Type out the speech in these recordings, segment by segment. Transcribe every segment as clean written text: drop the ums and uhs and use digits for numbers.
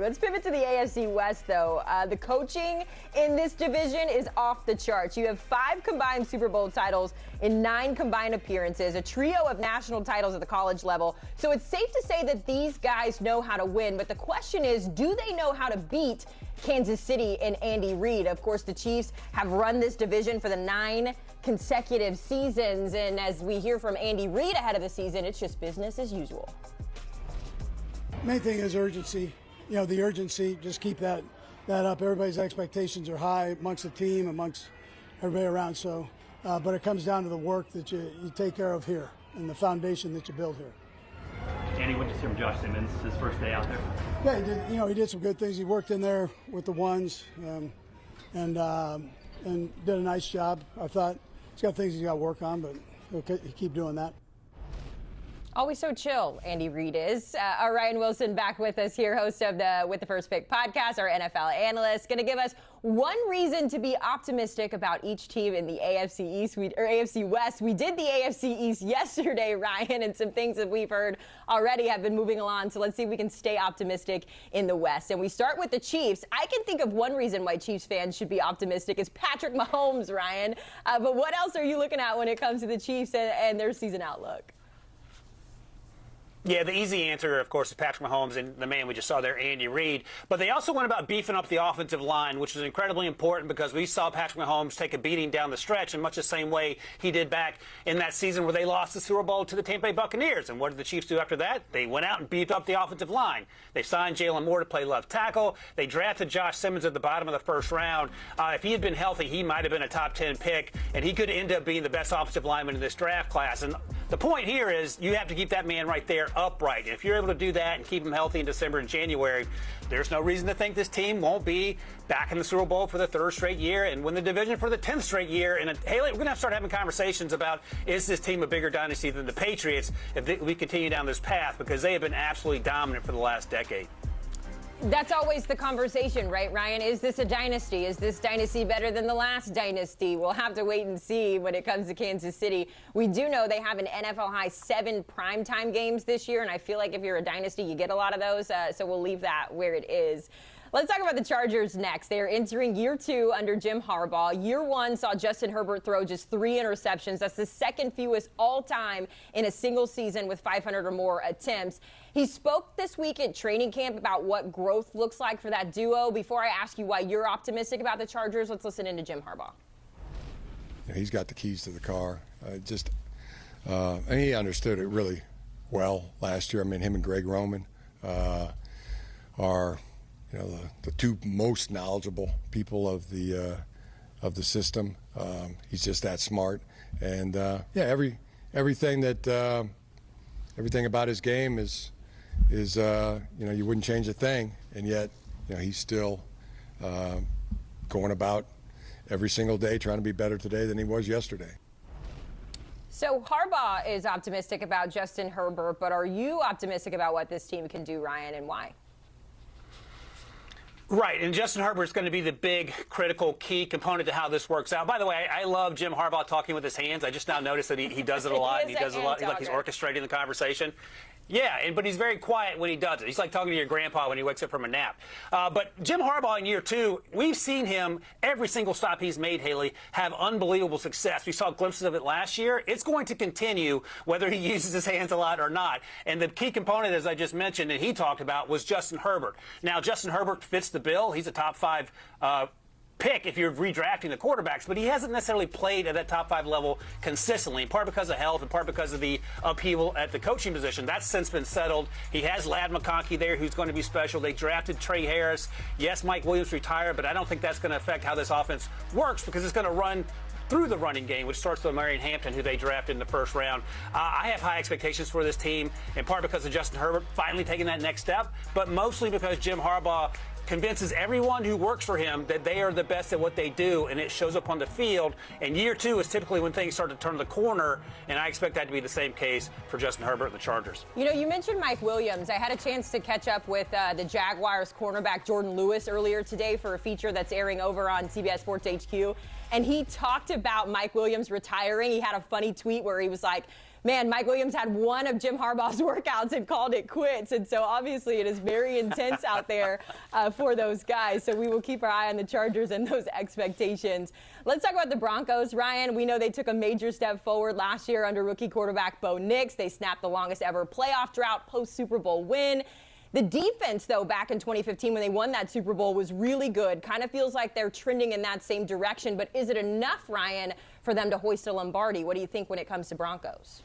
Let's pivot to the AFC West, though. The coaching in this division is off the charts. You have 5 combined Super Bowl titles in 9 combined appearances, a trio of national titles at the college level. So it's safe to say that these guys know how to win. But the question is, do they know how to beat Kansas City and Andy Reid? Of course, the Chiefs have run this division for the 9 consecutive seasons. And as we hear from Andy Reid ahead of the season, it's just business as usual. Main thing is urgency. You know, the urgency, just keep that up. Everybody's expectations are high amongst the team, amongst everybody around. So, but it comes down to the work that you take care of here and the foundation that you build here. Andy, what did you see from Josh Simmons his first day out there? Yeah, he did. You know, he did some good things. He worked in there with the ones and did a nice job. I thought he's got things he's got to work on, but he'll keep doing that. Always so chill, Andy Reid is. Our Ryan Wilson back with us here, host of the With the First Pick podcast, our NFL analyst, going to give us one reason to be optimistic about each team in the AFC East or AFC West. We did the AFC East yesterday, Ryan, and some things that we've heard already have been moving along. So let's see if we can stay optimistic in the West. And we start with the Chiefs. I can think of one reason why Chiefs fans should be optimistic is Patrick Mahomes, Ryan. But what else are you looking at when it comes to the Chiefs and their season outlook? Yeah, the easy answer, of course, is Patrick Mahomes and the man we just saw there, Andy Reid. But they also went about beefing up the offensive line, which was incredibly important because we saw Patrick Mahomes take a beating down the stretch in much the same way he did back in that season where they lost the Super Bowl to the Tampa Bay Buccaneers. And what did the Chiefs do after that? They went out and beefed up the offensive line. They signed Jalen Moore to play left tackle. They drafted Josh Simmons at the bottom of the first round. If he had been healthy, he might have been a top 10 pick, and he could end up being the best offensive lineman in this draft class. And the point here is you have to keep that man right there upright. And if you're able to do that and keep him healthy in December and January, there's no reason to think this team won't be back in the Super Bowl for the 3rd straight year and win the division for the 10th straight year. And Haley, we're going to have to start having conversations about, is this team a bigger dynasty than the Patriots if we continue down this path, because they have been absolutely dominant for the last decade. That's always the conversation, right, Ryan? Is this a dynasty? Is this dynasty better than the last dynasty? We'll have to wait and see when it comes to Kansas City. We do know they have an NFL high 7 primetime games this year, and I feel like if you're a dynasty, you get a lot of those, so we'll leave that where it is. Let's talk about the Chargers next. They are entering year 2 under Jim Harbaugh. Year 1 saw Justin Herbert throw just 3 interceptions. That's the second fewest all time in a single season with 500 or more attempts. He spoke this week at training camp about what growth looks like for that duo. Before I ask you why you're optimistic about the Chargers, let's listen into Jim Harbaugh. Yeah, he's got the keys to the car. And he understood it really well last year. I mean, him and Greg Roman are the 2 most knowledgeable people of the system. He's just that smart, and everything about his game is you wouldn't change a thing, and yet he's still going about every single day trying to be better today than he was yesterday. So Harbaugh is optimistic about Justin Herbert, but are you optimistic about what this team can do, Ryan, and why? Right, and Justin Herbert is going to be the big, critical, key component to how this works out. By the way, I love Jim Harbaugh talking with his hands. I just now noticed that he does it a lot. He does it a lot. Like he's orchestrating the conversation. Yeah, but he's very quiet when he does it. He's like talking to your grandpa when he wakes up from a nap. But Jim Harbaugh in year 2, we've seen him, every single stop he's made, Haley, have unbelievable success. We saw glimpses of it last year. It's going to continue whether he uses his hands a lot or not. And the key component, as I just mentioned, and he talked about, was Justin Herbert. Now, Justin Herbert fits the bill. He's a top 5 pick if you're redrafting the quarterbacks, but he hasn't necessarily played at that top 5 level consistently, in part because of health, in part because of the upheaval at the coaching position. That's since been settled. He has Ladd McConkey there, who's going to be special. They drafted Trey Harris. Yes, Mike Williams retired, but I don't think that's going to affect how this offense works because it's going to run through the running game, which starts with Marion Hampton, who they drafted in the first round. I have high expectations for this team, in part because of Justin Herbert finally taking that next step, but mostly because Jim Harbaugh convinces everyone who works for him that they are the best at what they do, and it shows up on the field. And year 2 is typically when things start to turn the corner, and I expect that to be the same case for Justin Herbert and the Chargers. You mentioned Mike Williams. I had a chance to catch up with the Jaguars cornerback Jordan Lewis earlier today for a feature that's airing over on CBS Sports HQ, and he talked about Mike Williams retiring. He had a funny tweet where he was like, Man, Mike Williams had one of Jim Harbaugh's workouts and called it quits. And so obviously it is very intense out there for those guys. So we will keep our eye on the Chargers and those expectations. Let's talk about the Broncos. Ryan, we know they took a major step forward last year under rookie quarterback Bo Nix. They snapped the longest ever playoff drought post-Super Bowl win. The defense, though, back in 2015 when they won that Super Bowl was really good. Kind of feels like they're trending in that same direction. But is it enough, Ryan, for them to hoist a Lombardi? What do you think when it comes to Broncos?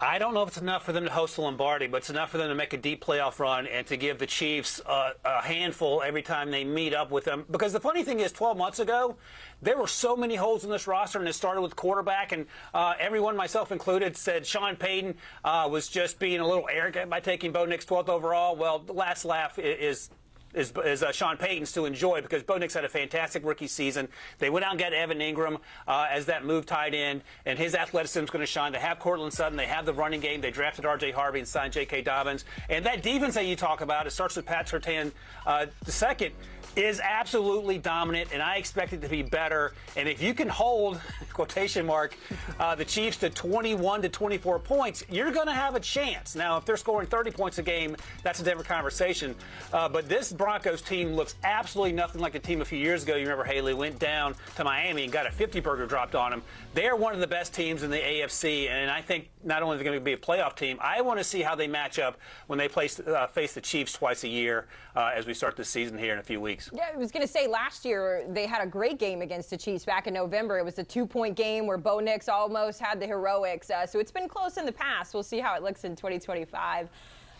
I don't know if it's enough for them to host a Lombardi, but it's enough for them to make a deep playoff run and to give the Chiefs a handful every time they meet up with them. Because the funny thing is, 12 months ago, there were so many holes in this roster, and it started with quarterback, and everyone, myself included, said Sean Payton was just being a little arrogant by taking Bo Nix 12th overall. Well, the last laugh is Sean Payton's to enjoy, because Bo Nix had a fantastic rookie season. They went out and got Evan Ingram as that move tight end, and his athleticism is going to shine. They have Cortland Sutton. They have the running game. They drafted R.J. Harvey and signed J.K. Dobbins. And that defense that you talk about, it starts with Pat Surtain II, is absolutely dominant, and I expect it to be better. And if you can hold, quotation mark, the Chiefs to 21 to 24 points, you're going to have a chance. Now, if they're scoring 30 points a game, that's a different conversation. But this Broncos team looks absolutely nothing like the team a few years ago. You remember Haley went down to Miami and got a 50-burger dropped on them. They're one of the best teams in the AFC, and I think not only are they going to be a playoff team, I want to see how they match up when they face the Chiefs twice a year as we start this season here in a few weeks. Yeah, I was going to say last year they had a great game against the Chiefs back in November. It was a 2-point game where Bo Nix almost had the heroics. So it's been close in the past. We'll see how it looks in 2025.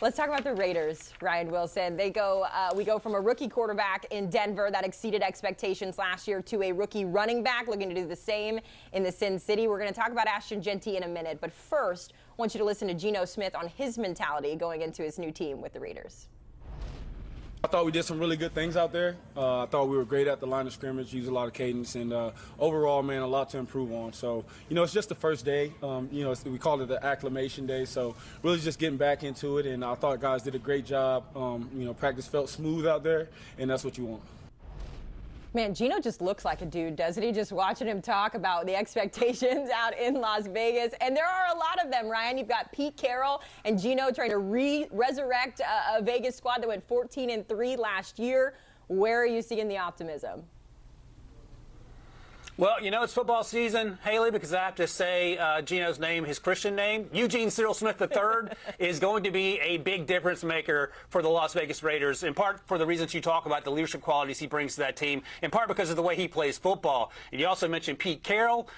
Let's talk about the Raiders, Ryan Wilson. We go from a rookie quarterback in Denver that exceeded expectations last year to a rookie running back looking to do the same in the Sin City. We're going to talk about Ashton Jeanty in a minute. But first, I want you to listen to Geno Smith on his mentality going into his new team with the Raiders. I thought we did some really good things out there. I thought we were great at the line of scrimmage, used a lot of cadence, and overall, man, a lot to improve on. So, it's just the first day. We call it the acclimation day, so really just getting back into it, and I thought guys did a great job. Practice felt smooth out there, and that's what you want. Man, Geno just looks like a dude, doesn't he? Just watching him talk about the expectations out in Las Vegas. And there are a lot of them, Ryan. You've got Pete Carroll and Geno trying to resurrect a Vegas squad that went 14-3 last year. Where are you seeing the optimism? Well, it's football season, Haley, because I have to say Geno's name, his Christian name, Eugene Cyril Smith III, is going to be a big difference maker for the Las Vegas Raiders, in part for the reasons you talk about, the leadership qualities he brings to that team, in part because of the way he plays football. And you also mentioned Pete Carroll.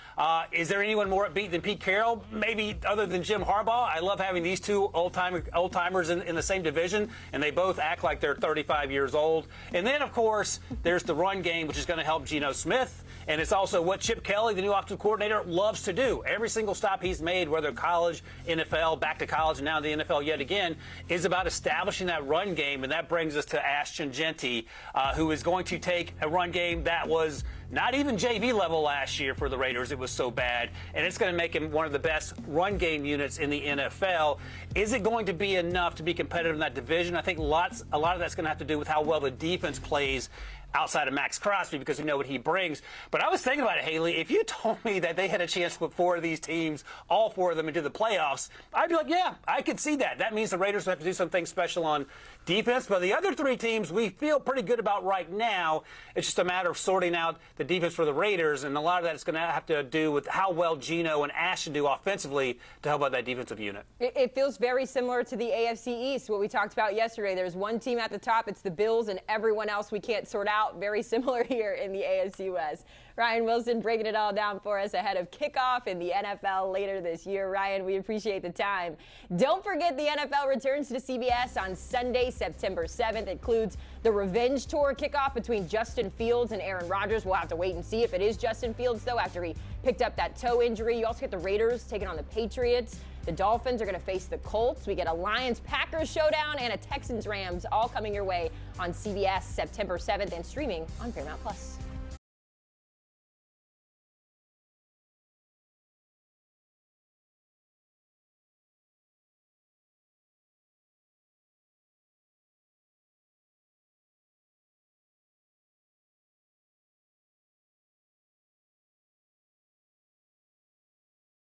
Is there anyone more upbeat than Pete Carroll? Maybe other than Jim Harbaugh. I love having these two old-timers in the same division, and they both act like they're 35 years old. And then, of course, there's the run game, which is going to help Geno Smith. And it's also what Chip Kelly, the new offensive coordinator, loves to do. Every single stop he's made, whether college, NFL, back to college, and now the NFL yet again, is about establishing that run game. And that brings us to Ashton Jeanty, who is going to take a run game that was not even JV level last year for the Raiders. It was so bad. And it's going to make him one of the best run game units in the NFL. Is it going to be enough to be competitive in that division? I think a lot of that's going to have to do with how well the defense plays outside of Max Crosby, because we know what he brings. But I was thinking about it, Haley. If you told me that they had a chance to put four of these teams, all four of them, into the playoffs, I'd be like, yeah, I could see that. That means the Raiders have to do something special on defense. But the other three teams we feel pretty good about right now. It's just a matter of sorting out the defense for the Raiders, and a lot of that is going to have to do with how well Geno and Ashton do offensively to help out that defensive unit. It feels very similar to the AFC East, what we talked about yesterday. There's one team at the top, it's the Bills, and everyone else we can't sort out. Very similar here in the AFC West. Ryan Wilson breaking it all down for us ahead of kickoff in the NFL later this year. Ryan, we appreciate the time. Don't forget the NFL returns to CBS on Sunday, September 7th. It includes the Revenge Tour kickoff between Justin Fields and Aaron Rodgers. We'll have to wait and see if it is Justin Fields, though, after he picked up that toe injury. You also get the Raiders taking on the Patriots. The Dolphins are going to face the Colts. We get a Lions-Packers showdown and a Texans-Rams, all coming your way on CBS September 7th and streaming on Paramount+.